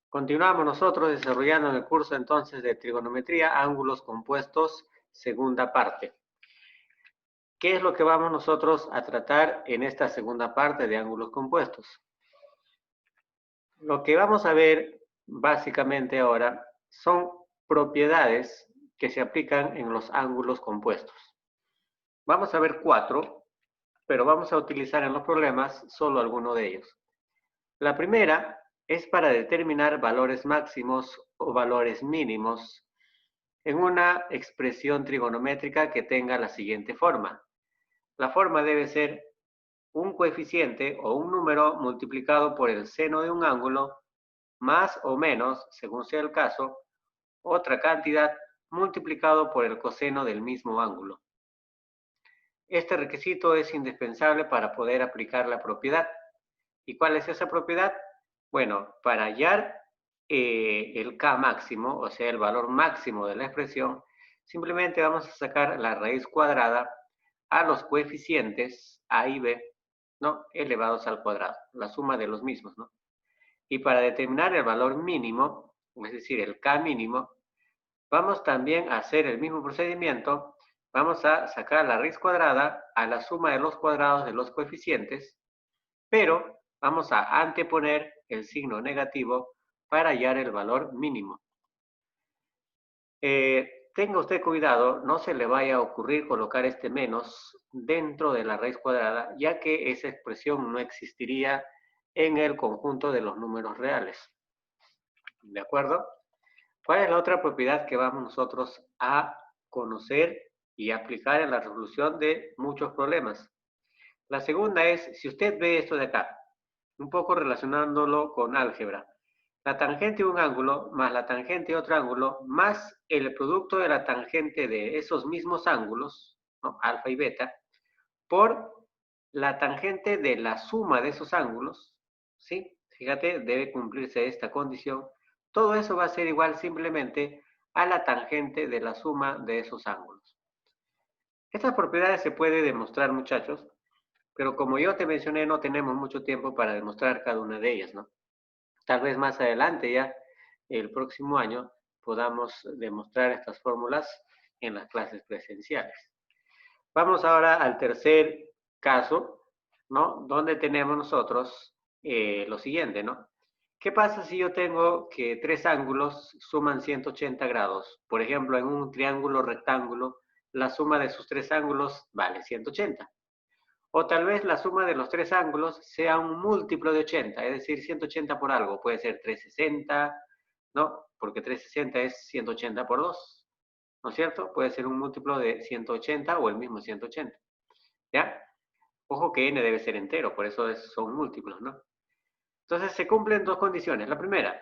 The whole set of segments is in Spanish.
Continuamos nosotros desarrollando en el curso entonces de trigonometría, ángulos compuestos, segunda parte. ¿Qué es lo que vamos nosotros a tratar en esta segunda parte de ángulos compuestos? Lo que vamos a ver básicamente ahora son propiedades que se aplican en los ángulos compuestos. Vamos a ver 4, pero vamos a utilizar en los problemas solo alguno de ellos. La primera es para determinar valores máximos o valores mínimos en una expresión trigonométrica que tenga la siguiente forma. La forma debe ser un coeficiente o un número multiplicado por el seno de un ángulo, más o menos, según sea el caso, otra cantidad multiplicado por el coseno del mismo ángulo. Este requisito es indispensable para poder aplicar la propiedad. ¿Y cuál es esa propiedad? Bueno, para hallar el K máximo, o sea, el valor máximo de la expresión, simplemente vamos a sacar la raíz cuadrada a los coeficientes A y B, ¿no? Elevados al cuadrado, la suma de los mismos, ¿no? Y para determinar el valor mínimo, es decir, el K mínimo, vamos también a hacer el mismo procedimiento. Vamos a sacar la raíz cuadrada a la suma de los cuadrados de los coeficientes, pero vamos a anteponer el signo negativo para hallar el valor mínimo. Tenga usted cuidado, no se le vaya a ocurrir colocar este menos dentro de la raíz cuadrada, ya que esa expresión no existiría en el conjunto de los números reales. ¿De acuerdo? ¿Cuál es la otra propiedad que vamos nosotros a conocer y aplicar en la resolución de muchos problemas? La segunda es, si usted ve esto de acá, un poco relacionándolo con álgebra, la tangente de un ángulo más la tangente de otro ángulo más el producto de la tangente de esos mismos ángulos, ¿no? Alfa y beta, por la tangente de la suma de esos ángulos, ¿sí? Fíjate, debe cumplirse esta condición. Todo eso va a ser igual simplemente a la tangente de la suma de esos ángulos. Estas propiedades se pueden demostrar, muchachos, pero como yo te mencioné, no tenemos mucho tiempo para demostrar cada una de ellas, ¿no? Tal vez más adelante ya, el próximo año, podamos demostrar estas fórmulas en las clases presenciales. Vamos ahora al tercer caso, ¿no? Donde tenemos nosotros lo siguiente, ¿no? ¿Qué pasa si yo tengo que tres ángulos suman 180 grados? Por ejemplo, en un triángulo rectángulo, la suma de sus tres ángulos vale 180. O tal vez la suma de los tres ángulos sea un múltiplo de 80, es decir, 180 por algo. Puede ser 360, ¿no? Porque 360 es 180 por 2, ¿no es cierto? Puede ser un múltiplo de 180 o el mismo 180, ¿ya? Ojo que n debe ser entero, por eso son múltiplos, ¿no? Entonces se cumplen dos condiciones. La primera,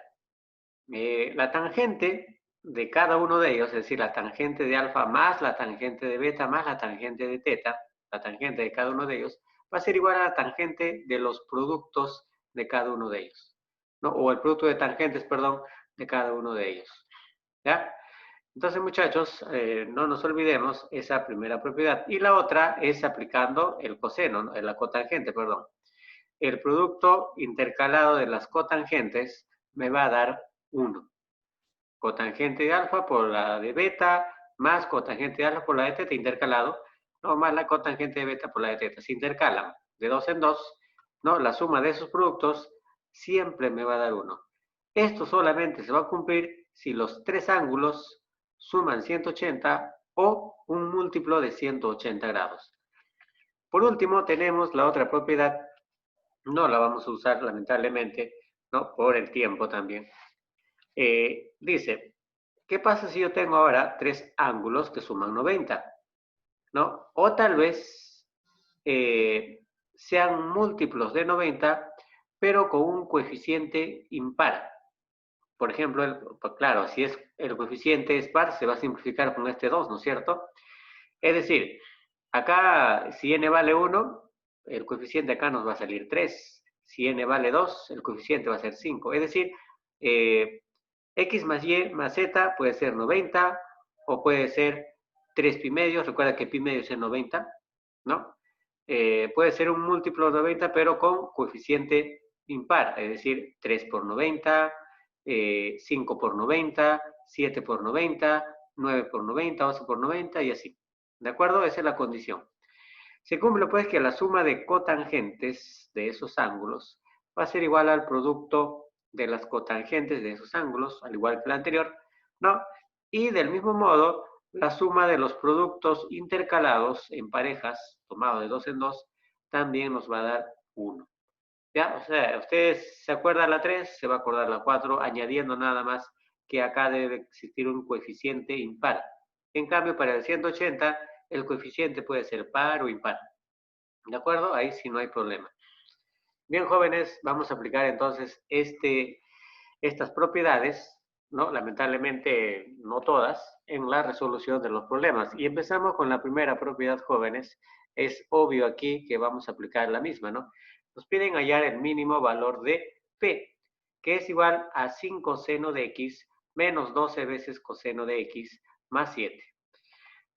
la tangente de cada uno de ellos, es decir, la tangente de alfa más la tangente de beta más la tangente de teta, la tangente de cada uno de ellos, va a ser igual a la tangente de los productos de cada uno de ellos, ¿no? O el producto de tangentes, perdón, de cada uno de ellos, ¿ya? Entonces, muchachos, no nos olvidemos esa primera propiedad. Y la otra es aplicando el coseno, ¿no? La cotangente, perdón. El producto intercalado de las cotangentes me va a dar 1. Cotangente de alfa por la de beta, más cotangente de alfa por la de teta intercalado, no más la cotangente de beta por la de teta. Se intercalan de 2 en 2, ¿no? La suma de esos productos siempre me va a dar 1. Esto solamente se va a cumplir si los tres ángulos suman 180 o un múltiplo de 180 grados. Por último, tenemos la otra propiedad. No la vamos a usar, lamentablemente, ¿no? Por el tiempo también. Dice, ¿qué pasa si yo tengo ahora tres ángulos que suman 90? ¿No? O tal vez sean múltiplos de 90, pero con un coeficiente impar. Por ejemplo, claro, si es el coeficiente es par, se va a simplificar con este 2, ¿no es cierto? Es decir, acá si n vale 1, el coeficiente acá nos va a salir 3. Si n vale 2, el coeficiente va a ser 5. Es decir, x más y más z puede ser 90 o puede ser 3 pi medios. Recuerda que pi medios es 90, ¿no? Puede ser un múltiplo de 90, pero con coeficiente impar, es decir, 3 por 90, 5 por 90, 7 por 90, 9 por 90, 11 por 90 y así. ¿De acuerdo? Esa es la condición. Se cumple pues que la suma de cotangentes de esos ángulos va a ser igual al producto de las cotangentes de esos ángulos, al igual que la anterior, ¿no? Y del mismo modo, la suma de los productos intercalados en parejas, tomado de 2 en 2, también nos va a dar 1. ¿Ya? O sea, ustedes se acuerdan la 3, se va a acordar la 4, añadiendo nada más que acá debe existir un coeficiente impar. En cambio, para el 180, el coeficiente puede ser par o impar. ¿De acuerdo? Ahí sí no hay problema. Bien, jóvenes, vamos a aplicar entonces estas propiedades, ¿no? Lamentablemente no todas, en la resolución de los problemas. Y empezamos con la primera propiedad, jóvenes. Es obvio aquí que vamos a aplicar la misma, ¿no? Nos piden hallar el mínimo valor de P, que es igual a 5 seno de X menos 12 veces coseno de X más 7.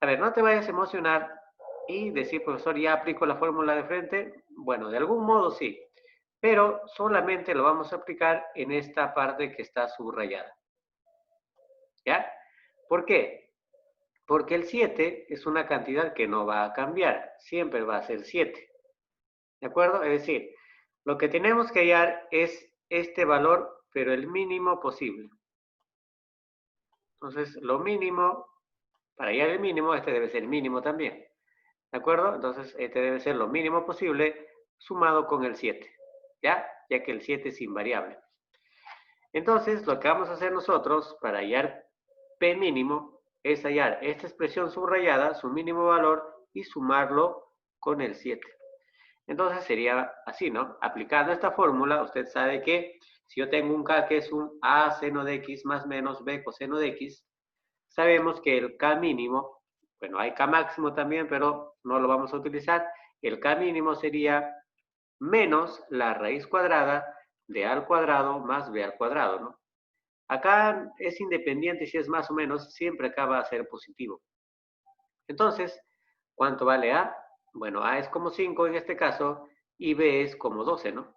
A ver, no te vayas a emocionar y decir, profesor, ¿ya aplico la fórmula de frente? Bueno, de algún modo sí, pero solamente lo vamos a aplicar en esta parte que está subrayada. ¿Ya? ¿Por qué? Porque el 7 es una cantidad que no va a cambiar, siempre va a ser 7. ¿De acuerdo? Es decir, lo que tenemos que hallar es este valor, pero el mínimo posible. Entonces, lo mínimo, para hallar el mínimo, este debe ser el mínimo también. ¿De acuerdo? Entonces, este debe ser lo mínimo posible sumado con el 7. ¿Ya? Ya que el 7 es invariable. Entonces, lo que vamos a hacer nosotros para hallar P mínimo es hallar esta expresión subrayada, su mínimo valor, y sumarlo con el 7. Entonces sería así, ¿no? Aplicando esta fórmula, usted sabe que si yo tengo un K que es un A seno de X más menos B coseno de X, sabemos que el K mínimo, bueno, hay K máximo también, pero no lo vamos a utilizar. El K mínimo sería menos la raíz cuadrada de A al cuadrado más B al cuadrado, ¿no? Acá es independiente si es más o menos, siempre acá va a ser positivo. Entonces, ¿cuánto vale A? Bueno, A es como 5 en este caso y B es como 12, ¿no?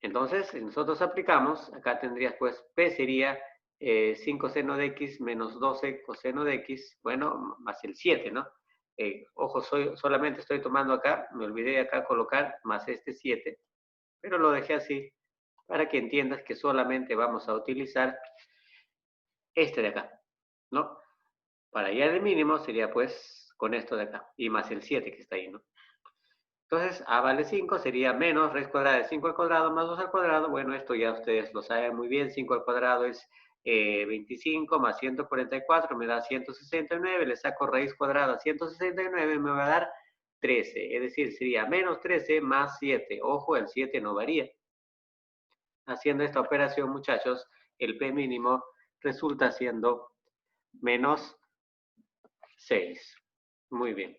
Entonces, si nosotros aplicamos, acá tendrías pues P sería 5 seno de X menos 12 coseno de X, bueno, más el 7, ¿no? Ojo, solamente estoy tomando acá, me olvidé de acá colocar más este 7, pero lo dejé así para que entiendas que solamente vamos a utilizar este de acá, ¿no? Para hallar el mínimo sería pues con esto de acá, y más el 7 que está ahí, ¿no? Entonces, A vale 5, sería menos raíz cuadrada de 5 al cuadrado más 2 al cuadrado. Bueno, esto ya ustedes lo saben muy bien, 5 al cuadrado es 25 más 144, me da 169, le saco raíz cuadrada a 169, me va a dar 13, es decir, sería menos 13 más 7. Ojo, el 7 no varía. Haciendo esta operación, muchachos, el P mínimo resulta siendo menos 6. Muy bien.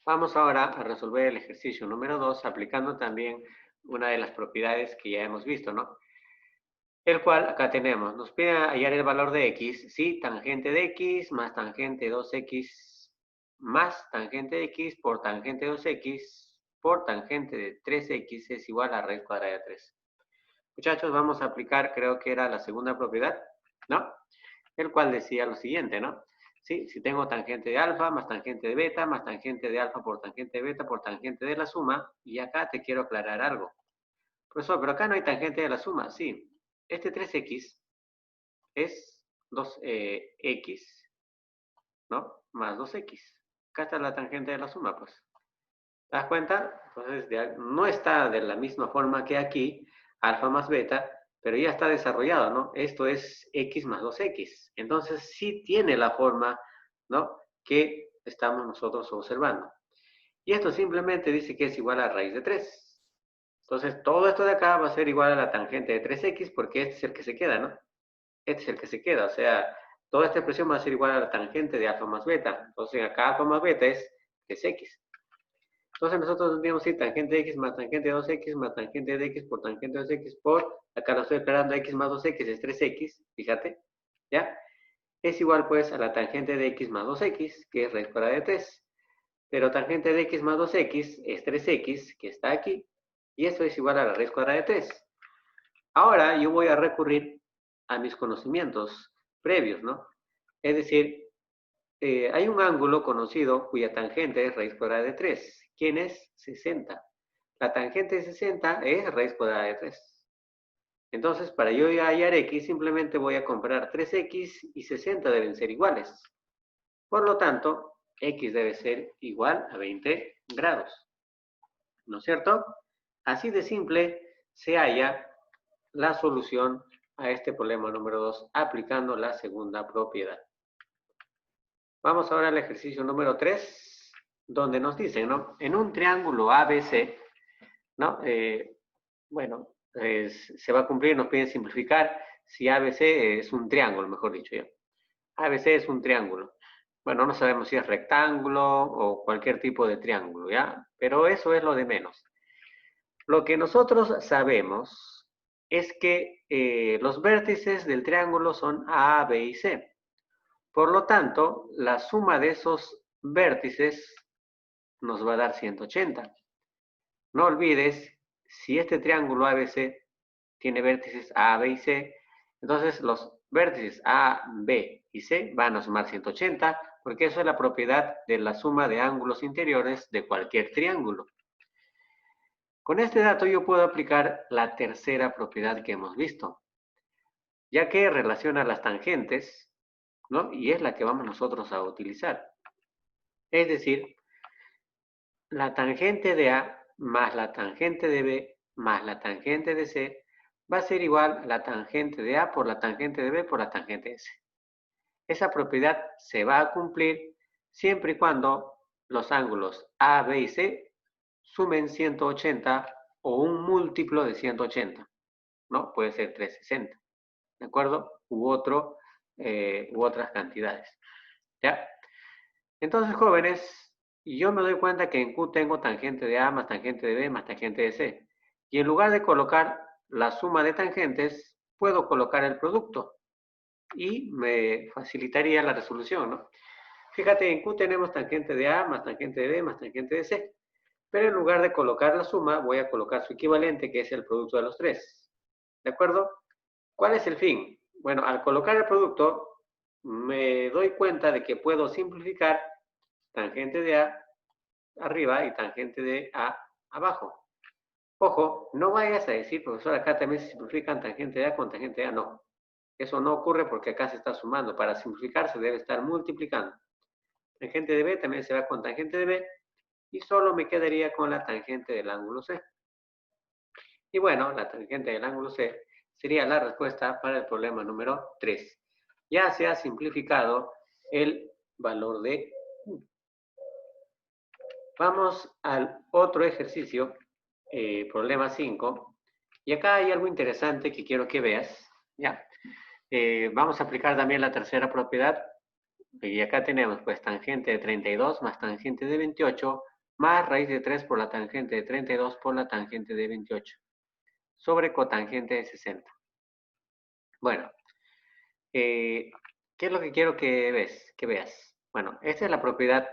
Vamos ahora a resolver el ejercicio número 2 aplicando también una de las propiedades que ya hemos visto, ¿no? El cual acá tenemos, nos pide hallar el valor de x, ¿sí? Tangente de x más tangente 2x más tangente de x por tangente de 2x por tangente de 3x es igual a raíz cuadrada de 3. Muchachos, vamos a aplicar, creo que era la segunda propiedad, ¿no? El cual decía lo siguiente, ¿no? ¿Sí? Si tengo tangente de alfa más tangente de beta más tangente de alfa por tangente de beta por tangente de la suma, y acá te quiero aclarar algo. Profesor, pero acá no hay tangente de la suma. Sí, este 3x es 2x, ¿no? Más 2x. Acá está la tangente de la suma, pues. ¿Te das cuenta? Entonces, no está de la misma forma que aquí, alfa más beta, pero ya está desarrollado, ¿no? Esto es x más 2x. Entonces, sí tiene la forma, ¿no? Que estamos nosotros observando. Y esto simplemente dice que es igual a raíz de 3. Entonces, todo esto de acá va a ser igual a la tangente de 3x porque este es el que se queda, ¿no? Este es el que se queda, o sea, toda esta expresión va a ser igual a la tangente de alfa más beta. Entonces, acá alfa más beta es 3x. Entonces nosotros tendríamos que tangente de x más tangente de 2x más tangente de x por tangente de 2x por, acá lo estoy declarando x más 2x es 3x, fíjate, ¿ya? Es igual pues a la tangente de x más 2x, que es raíz cuadrada de 3. Pero tangente de x más 2x es 3x, que está aquí, y esto es igual a la raíz cuadrada de 3. Ahora yo voy a recurrir a mis conocimientos previos, ¿no? Es decir, hay un ángulo conocido cuya tangente es raíz cuadrada de 3. ¿Quién es? 60. La tangente de 60 es raíz cuadrada de 3. Entonces, para yo hallar x, simplemente voy a comparar 3x y 60 deben ser iguales. Por lo tanto, x debe ser igual a 20 grados. ¿No es cierto? Así de simple se halla la solución a este problema número 2 aplicando la segunda propiedad. Vamos ahora al ejercicio número 3, donde nos dicen, ¿no? En un triángulo ABC, ¿no? Bueno, se va a cumplir, nos piden simplificar si ABC es un triángulo, mejor dicho ya. ABC es un triángulo. Bueno, no sabemos si es rectángulo o cualquier tipo de triángulo, ¿ya? Pero eso es lo de menos. Lo que nosotros sabemos es que los vértices del triángulo son A, B y C. Por lo tanto, la suma de esos vértices nos va a dar 180. No olvides, si este triángulo ABC tiene vértices A, B y C, entonces los vértices A, B y C van a sumar 180, porque eso es la propiedad de la suma de ángulos interiores de cualquier triángulo. Con este dato yo puedo aplicar la tercera propiedad que hemos visto, ya que relaciona las tangentes, ¿no? Y es la que vamos nosotros a utilizar. Es decir, la tangente de A más la tangente de B más la tangente de C va a ser igual a la tangente de A por la tangente de B por la tangente de C. Esa propiedad se va a cumplir siempre y cuando los ángulos A, B y C sumen 180 o un múltiplo de 180, ¿no? Puede ser 360, ¿de acuerdo? U otras cantidades, ¿ya? Entonces, jóvenes, yo me doy cuenta que en Q tengo tangente de A más tangente de B más tangente de C. Y en lugar de colocar la suma de tangentes, puedo colocar el producto y me facilitaría la resolución, ¿no? Fíjate, en Q tenemos tangente de A más tangente de B más tangente de C. Pero en lugar de colocar la suma, voy a colocar su equivalente, que es el producto de los tres. ¿De acuerdo? ¿Cuál es el fin? Bueno, al colocar el producto, me doy cuenta de que puedo simplificar tangente de A arriba y tangente de A abajo. Ojo, no vayas a decir, profesor, acá también se simplifican tangente de A con tangente de A. No, eso no ocurre porque acá se está sumando. Para simplificar se debe estar multiplicando. Tangente de B también se va con tangente de B y solo me quedaría con la tangente del ángulo C. Y bueno, la tangente del ángulo C sería la respuesta para el problema número 3. Ya se ha simplificado el valor de Q. Vamos al otro ejercicio, problema 5. Y acá hay algo interesante que quiero que veas. ¿Ya? Vamos a aplicar también la tercera propiedad. Y acá tenemos pues tangente de 32 más tangente de 28 más raíz de 3 por la tangente de 32 por la tangente de 28 sobre cotangente de 60. Bueno, ¿qué es lo que quiero que veas? Bueno, esta es la propiedad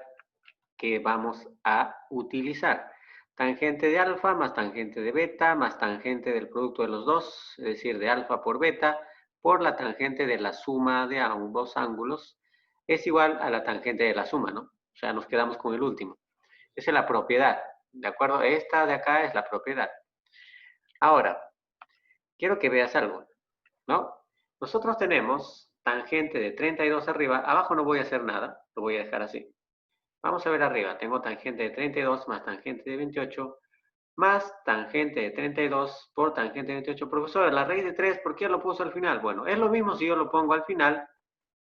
que vamos a utilizar. Tangente de alfa más tangente de beta más tangente del producto de los dos, es decir, de alfa por beta, por la tangente de la suma de ambos ángulos, es igual a la tangente de la suma, ¿no? O sea, nos quedamos con el último. Esa es la propiedad, ¿de acuerdo? Esta de acá es la propiedad. Ahora, quiero que veas algo, ¿no? Nosotros tenemos tangente de 32 arriba, abajo no voy a hacer nada, lo voy a dejar así. Vamos a ver arriba, tengo tangente de 32 más tangente de 28 más tangente de 32 por tangente de 28. Profesor, la raíz de 3, ¿por qué lo puso al final? Bueno, es lo mismo si yo lo pongo al final,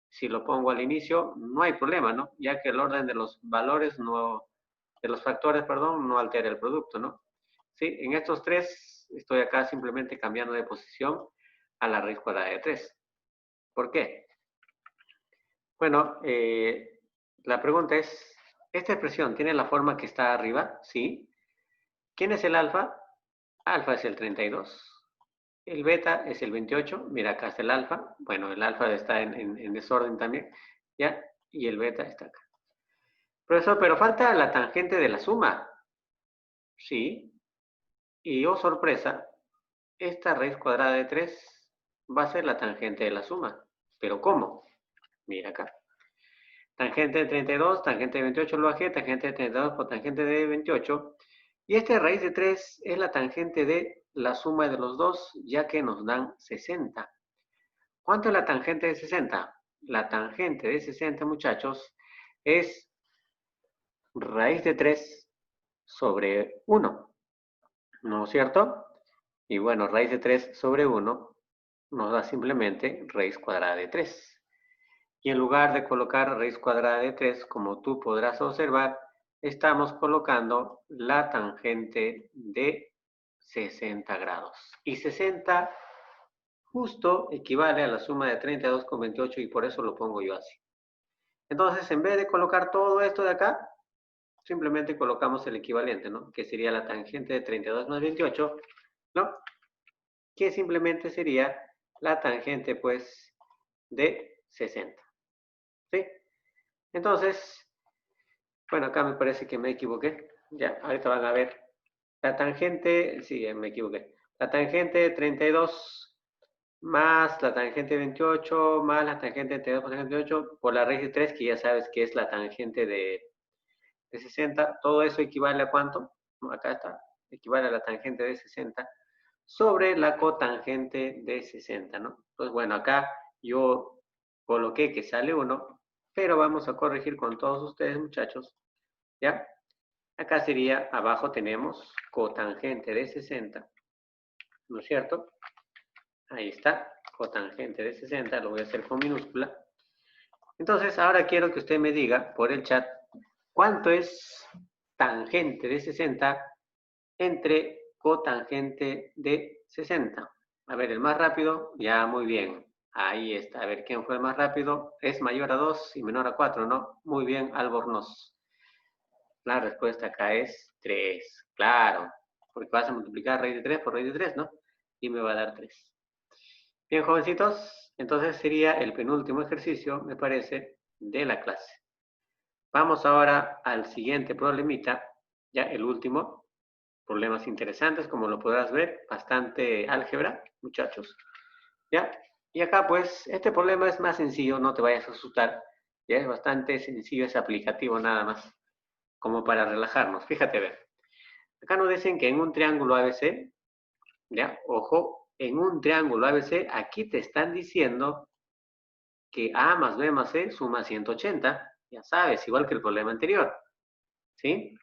si lo pongo al inicio, no hay problema, ¿no? Ya que el orden de los valores de los factores, perdón, no altera el producto, ¿no? Sí, en estos tres estoy acá simplemente cambiando de posición a la raíz cuadrada de 3. ¿Por qué? Bueno, la pregunta es, ¿esta expresión tiene la forma que está arriba? Sí. ¿Quién es el alfa? Alfa es el 32. El beta es el 28. Mira, acá está el alfa. Bueno, el alfa está en desorden también. ¿Ya? Y el beta está acá. Profesor, pero falta la tangente de la suma. Sí. Y oh sorpresa, esta raíz cuadrada de 3 va a ser la tangente de la suma. ¿Pero cómo? Mira acá. Tangente de 32, tangente de 28 lo bajé, tangente de 32 por tangente de 28. Y esta raíz de 3 es la tangente de la suma de los dos, ya que nos dan 60. ¿Cuánto es la tangente de 60? La tangente de 60, muchachos, es raíz de 3 sobre 1, ¿no es cierto? Y bueno, raíz de 3 sobre 1 nos da simplemente raíz cuadrada de 3. Y en lugar de colocar raíz cuadrada de 3, como tú podrás observar, estamos colocando la tangente de 60 grados. Y 60 justo equivale a la suma de 32 con 28 y por eso lo pongo yo así. Entonces, en vez de colocar todo esto de acá, simplemente colocamos el equivalente, ¿no? Que sería la tangente de 32 más 28, ¿no? Que simplemente sería la tangente, pues, de 60. ¿Sí? Entonces, bueno, acá me parece que me equivoqué. Ya, ahorita van a ver. La tangente, sí, me equivoqué. La tangente de 32 más la tangente de 28 más la tangente de 32 por tangente de 28 por la raíz de 3, que ya sabes que es la tangente de 60. Todo eso equivale a ¿cuánto? Acá está. Equivale a la tangente de 60 sobre la cotangente de 60, ¿no? Pues bueno, acá yo coloqué que sale 1, pero vamos a corregir con todos ustedes, muchachos, ¿ya? Acá sería, abajo tenemos cotangente de 60, ¿no es cierto? Ahí está, cotangente de 60, lo voy a hacer con minúscula. Entonces, ahora quiero que usted me diga por el chat, ¿cuánto es tangente de 60 entre cotangente de 60? A ver, el más rápido, ya muy bien. Ahí está, a ver, ¿quién fue el más rápido? Es mayor a 2 y menor a 4, ¿no? Muy bien, Albornoz. La respuesta acá es 3, claro, porque vas a multiplicar raíz de 3 por raíz de 3, ¿no? Y me va a dar 3. Bien, jovencitos, entonces sería el penúltimo ejercicio, me parece, de la clase. Vamos ahora al siguiente problemita, ya el último. Problemas interesantes, como lo podrás ver, bastante álgebra, muchachos. ¿Ya? Y acá, pues, este problema es más sencillo, no te vayas a asustar. Ya es bastante sencillo, es aplicativo nada más, como para relajarnos. Fíjate, a ver. Acá nos dicen que en un triángulo ABC, ¿ya? Ojo, en un triángulo ABC, aquí te están diciendo que A más B más C suma 180. Ya sabes, igual que el problema anterior. ¿Sí?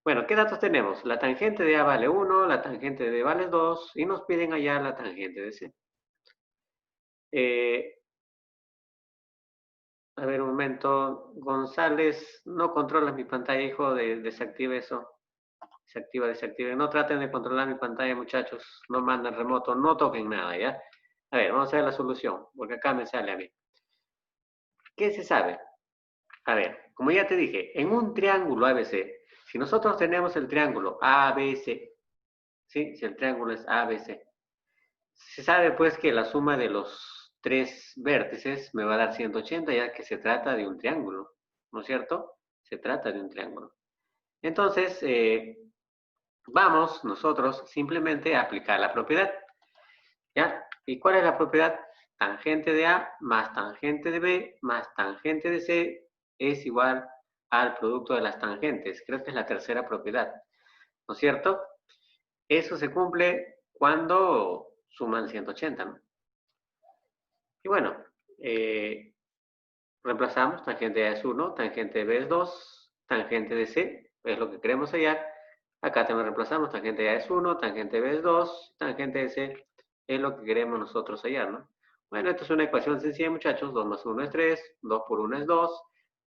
Bueno, ¿qué datos tenemos? La tangente de A vale 1, la tangente de B vale 2 y nos piden allá la tangente de C. A ver, un momento. González, no controlas mi pantalla, hijo, desactive eso. Desactiva, desactive. No traten de controlar mi pantalla, muchachos. No manden remoto, no toquen nada, ¿ya? A ver, vamos a ver la solución, porque acá me sale a mí. ¿Qué se sabe? A ver, como ya te dije, en un triángulo ABC, si nosotros tenemos el triángulo ABC, ¿sí? Si el triángulo es ABC, se sabe pues que la suma de los tres vértices me va a dar 180, ya que se trata de un triángulo, ¿no es cierto? Se trata de un triángulo. Entonces, vamos nosotros simplemente a aplicar la propiedad, ¿ya? ¿Y cuál es la propiedad? Tangente de A más tangente de B más tangente de C es igual al producto de las tangentes. Creo que es la tercera propiedad, ¿no es cierto? Eso se cumple cuando suman 180, ¿no? Y bueno, reemplazamos, tangente de A es 1, tangente de B es 2, tangente de C es lo que queremos hallar. Acá también reemplazamos, tangente de A es 1, tangente de B es 2, tangente de C es lo que queremos nosotros hallar, ¿no? Bueno, esto es una ecuación sencilla, muchachos. 2 más 1 es 3, 2 por 1 es 2.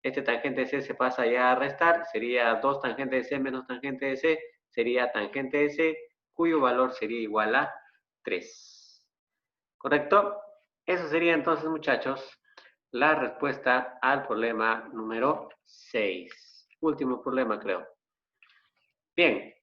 Este tangente de C se pasa ya a restar, sería 2 tangente de C menos tangente de C, sería tangente de C, cuyo valor sería igual a 3. ¿Correcto? Eso sería entonces, muchachos, la respuesta al problema número 6. Último problema, creo. Bien,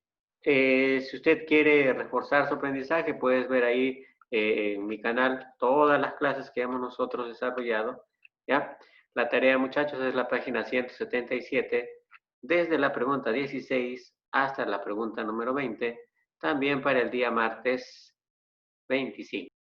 si usted quiere reforzar su aprendizaje, puedes ver ahí en mi canal todas las clases que hemos nosotros desarrollado. ¿Ya? La tarea, muchachos, es la página 177, desde la pregunta 16 hasta la pregunta número 20. También para el día martes 25.